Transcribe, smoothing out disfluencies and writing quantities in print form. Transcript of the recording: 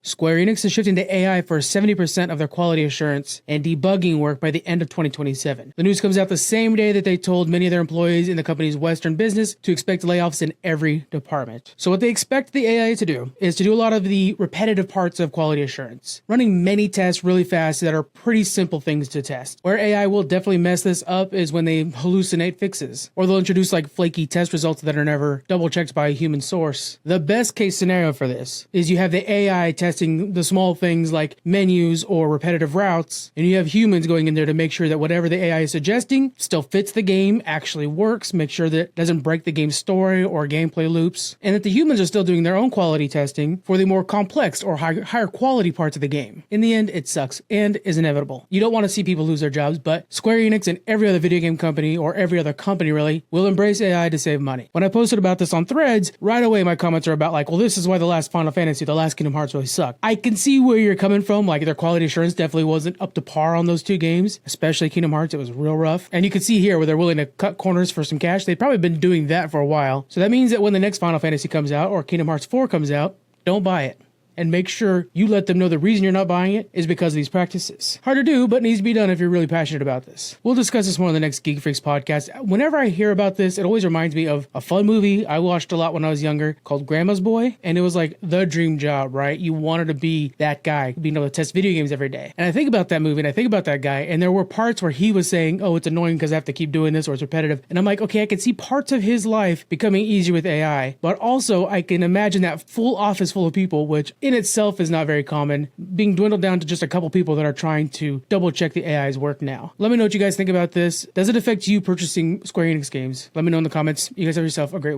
Square Enix is shifting to AI for 70% of their quality assurance and debugging work by the end of 2027. The news comes out the same day that they told many of their employees in the company's Western business to expect layoffs in every department. So what they expect the AI to do is to do a lot of the repetitive parts of quality assurance, running many tests really fast that are pretty simple things to test. Where AI will definitely mess this up is when they hallucinate fixes, or they'll introduce like flaky test results that are never double checked by a human source. The best case scenario for this is you have the AI testing the small things like menus or repetitive routes, and you have humans going in there to make sure that whatever the AI is suggesting still fits the game, actually works, make sure that it doesn't break the game's story or gameplay loops, and that the humans are still doing their own quality testing for the more complex or higher quality parts of the game. In the end, it sucks and is inevitable. You don't want to see people lose their jobs, but Square Enix and every other video game company, or every other company really, will embrace AI to save money. When I posted about this on Threads, right away my comments are about like, well, this is why the last Final Fantasy, the last Kingdom Hearts really sucked. I can see where you're coming from, like their quality assurance definitely wasn't up to par on those two games, especially Kingdom Hearts, it was real rough. And you can see here where they're willing to cut corners for some cash. They've probably been doing that for a while. So that means that when the next Final Fantasy comes out, or Kingdom Hearts 4 comes out, don't buy it. And make sure you let them know the reason you're not buying it is because of these practices. Hard to do, but needs to be done if you're really passionate about this. We'll discuss this more in the next Geek Freaks podcast. Whenever I hear about this, it always reminds me of a fun movie I watched a lot when I was younger called Grandma's Boy. And it was like the dream job, right? You wanted to be that guy, being able to test video games every day. And I think about that movie and I think about that guy, and there were parts where he was saying, oh, it's annoying because I have to keep doing this or it's repetitive. And I'm like, okay, I can see parts of his life becoming easier with AI, but also I can imagine that full office full of people, which in itself is not very common, being dwindled down to just a couple people that are trying to double check the AI's work now. Let me know what you guys think about this. Does it affect you purchasing Square Enix games? Let me know in the comments. You guys have yourself a great week.